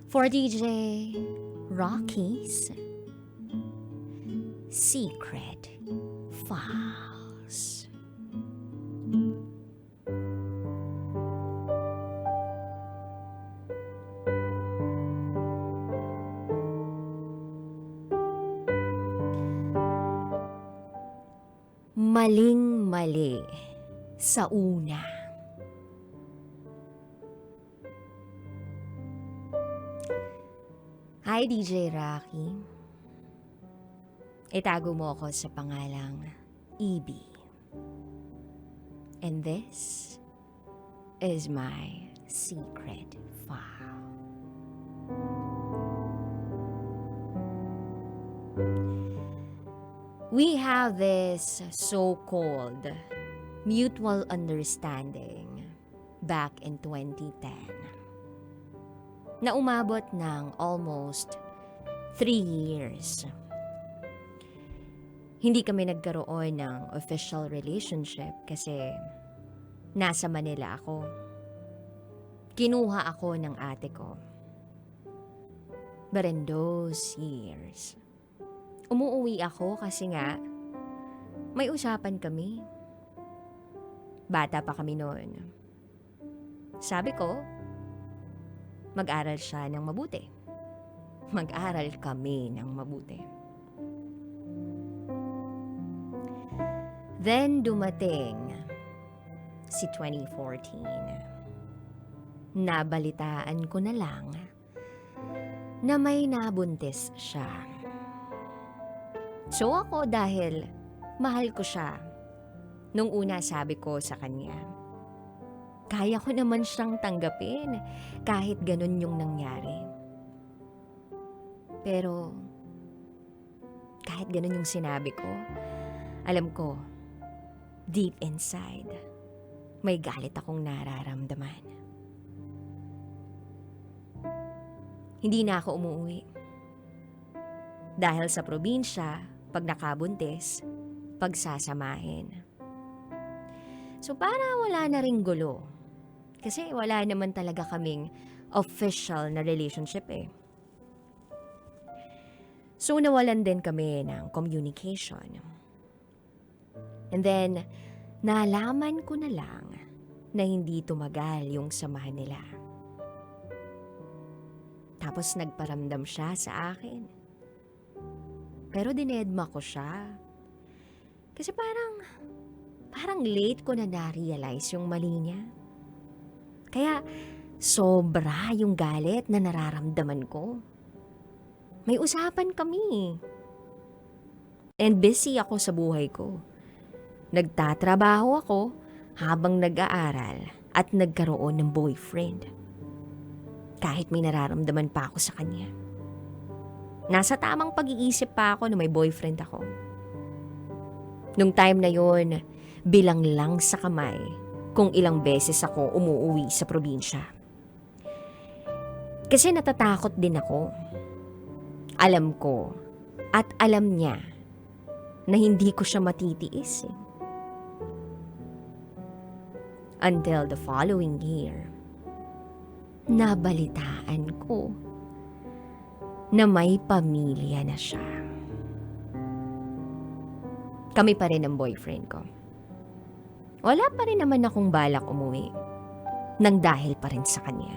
For DJ Rocky's Secret Files. Maling-mali sa una. Hi, DJ Rocky. Itago mo ako sa pangalang EB. And this is my secret file. We have this so-called mutual understanding back in 2010 na umabot ng almost 3 years. Hindi kami nagkaroon ng official relationship kasi nasa Manila ako. Kinuha ako ng ate ko. But in those years, umuuwi ako kasi nga may usapan kami. Bata pa kami noon. Sabi ko, mag-aral siya ng mabuti. Mag-aral kami ng mabuti. Then dumating si 2014. Nabalitaan ko na lang na may nabuntis siya. So ako dahil mahal ko siya, nung una sabi ko sa kanya, kaya ko naman siyang tanggapin kahit ganun yung nangyari. Pero kahit ganun yung sinabi ko, alam ko, deep inside, may galit akong nararamdaman. Hindi na ako umuwi. Dahil sa probinsya, pag nakabuntis, pagsasamahin. So para wala na ring gulo. Kasi wala naman talaga kaming official na relationship eh. So nawalan din kami ng communication. And then, nalaman ko na lang na hindi tumagal yung samahan nila. Tapos nagparamdam siya sa akin. Pero dinedma ko siya. Kasi parang late ko na na-realize yung mali niya. Kaya sobra yung galit na nararamdaman ko. May usapan kami. And busy ako sa buhay ko. Nagtatrabaho ako habang nag-aaral at nagkaroon ng boyfriend. Kahit may nararamdaman pa ako sa kanya. Nasa tamang pag-iisip pa ako na may boyfriend ako. Nung time na yon, bilang lang sa kamay kung ilang beses ako umuuwi sa probinsya. Kasi natatakot din ako. Alam ko at alam niya na hindi ko siya matitiis. Until the following year, nabalitaan ko na may pamilya na siya. Kami pa rin ang boyfriend ko. Wala pa rin naman akong balak umuwi nang dahil pa rin sa kanya.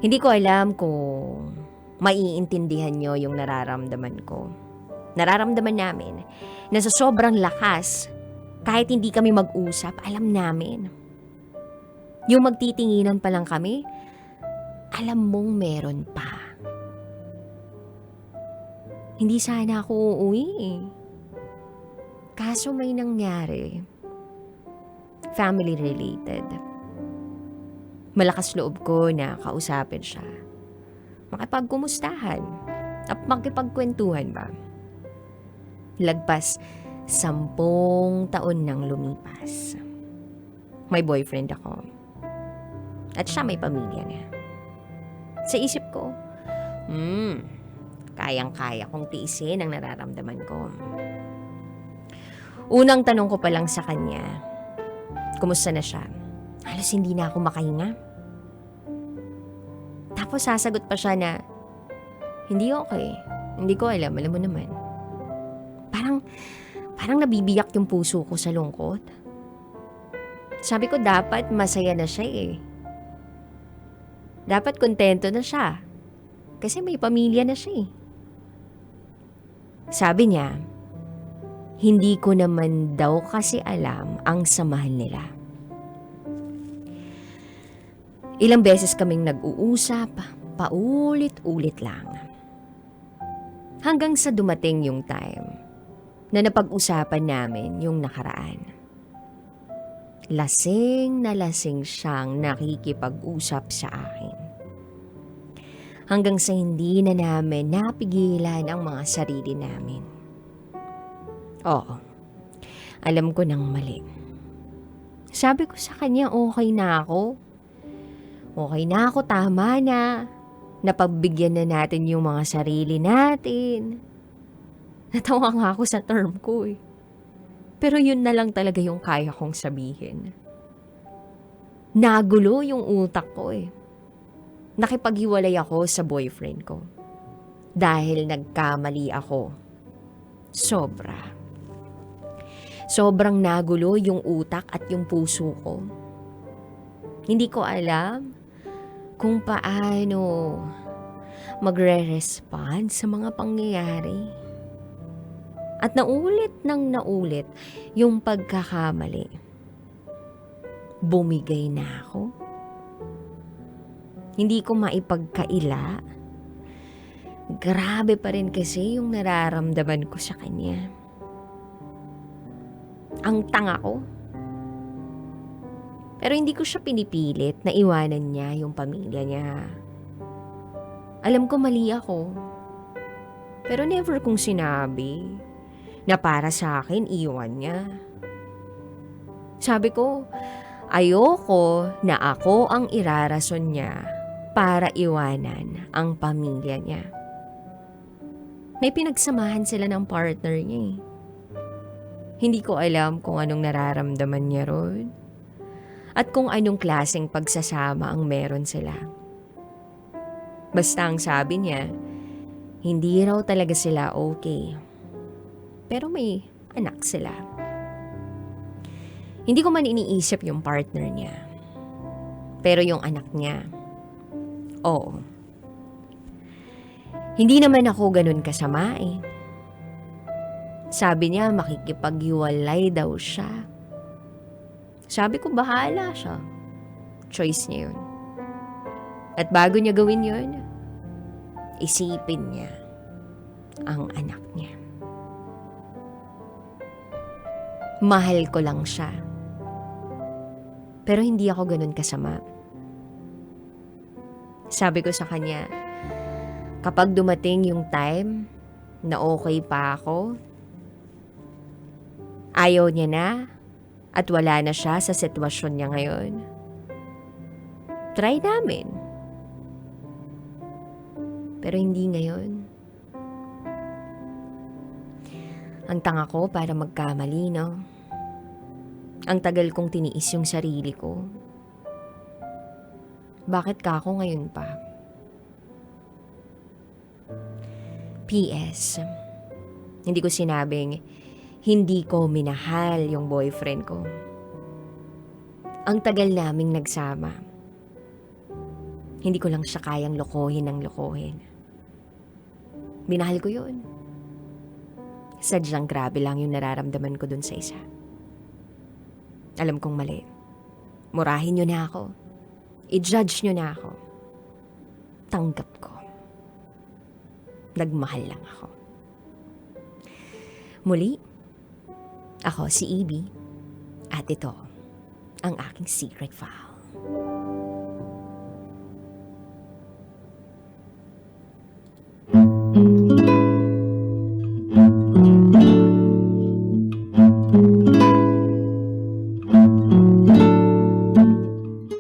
Hindi ko alam kung maiintindihan nyo yung nararamdaman ko. Nararamdaman namin na sa sobrang lakas, kahit hindi kami mag-usap, alam namin. Yung magtitinginan pa lang kami, alam mong meron pa. Hindi sana ako uuwi eh. Kaso may nangyari. Family related. Malakas loob ko na kausapin siya. Makipagkumustahan. At makipagkwentuhan ba? Lagpas 10 taon nang lumipas. May boyfriend ako. At siya may pamilya na. Sa isip ko, kayang-kaya kong tiisin ang nararamdaman ko. Unang tanong ko pa lang sa kanya, kumusta na siya? Halos hindi na ako makahinga. Tapos sasagot pa siya na, hindi okay. Hindi ko alam mo naman. Parang nabibiyak yung puso ko sa lungkot. Sabi ko dapat masaya na siya eh. Dapat kontento na siya. Kasi may pamilya na siya eh. Sabi niya, hindi ko naman daw kasi alam ang samahan nila. Ilang beses kaming nag-uusap, paulit-ulit lang. Hanggang sa dumating yung time na napag-usapan namin yung nakaraan. Lasing na lasing siyang nakikipag-usap sa akin. Hanggang sa hindi na namin napigilan ang mga sarili namin. Oo, alam ko nang mali. Sabi ko sa kanya okay na ako. Okay na ako, tama na. Napagbigyan na natin yung mga sarili natin. Natawa nga ako sa term ko eh. Pero yun na lang talaga yung kaya kong sabihin. Nagulo yung utak ko eh. Nakipaghiwalay ako sa boyfriend ko. Dahil nagkamali ako. Sobrang nagulo yung utak at yung puso ko. Hindi ko alam kung paano magre-respond sa mga pangyayari. At naulit yung pagkakamali. Bumigay na ako. Hindi ko maipagkaila. Grabe pa rin kasi yung nararamdaman ko sa kanya. Ang tanga ko. Pero hindi ko siya pinipilit na iwanan niya yung pamilya niya. Alam ko mali ako. Pero never kong sinabi na para sa akin iwan niya. Sabi ko, ayoko na ako ang irarason niya para iwanan ang pamilya niya. May pinagsamahan sila ng partner niya eh. Hindi ko alam kung anong nararamdaman niya ron. At kung anong klaseng pagsasama ang meron sila. Basta ang sabi niya, hindi raw talaga sila okay. Pero may anak sila. Hindi ko man iniisip yung partner niya. Pero yung anak niya, oo. Hindi naman ako ganun kasama eh. Sabi niya makikipaghiwalay daw siya. Sabi ko bahala siya. Choice niya yun. At bago niya gawin yun, isipin niya ang anak niya. Mahal ko lang siya. Pero hindi ako ganun kasama. Sabi ko sa kanya, kapag dumating yung time na okay pa ako, ayaw niya na at wala na siya sa sitwasyon niya ngayon, try namin. Pero hindi ngayon. Ang tanga ko para magkamali, no? Ang tagal kong tiniis yung sarili ko. Bakit ka ako ngayon pa? P.S. Hindi ko sinabing hindi ko minahal yung boyfriend ko. Ang tagal naming nagsama. Hindi ko lang siya kayang lokohin ng lokohin. Minahal ko yun. Sadyang grabe lang yung nararamdaman ko dun sa isa. Alam kong mali. Murahin niyo na ako. I-judge niyo na ako. Tanggap ko. Nagmahal lang ako. Muli, ako si Ibi at ito ang aking secret file.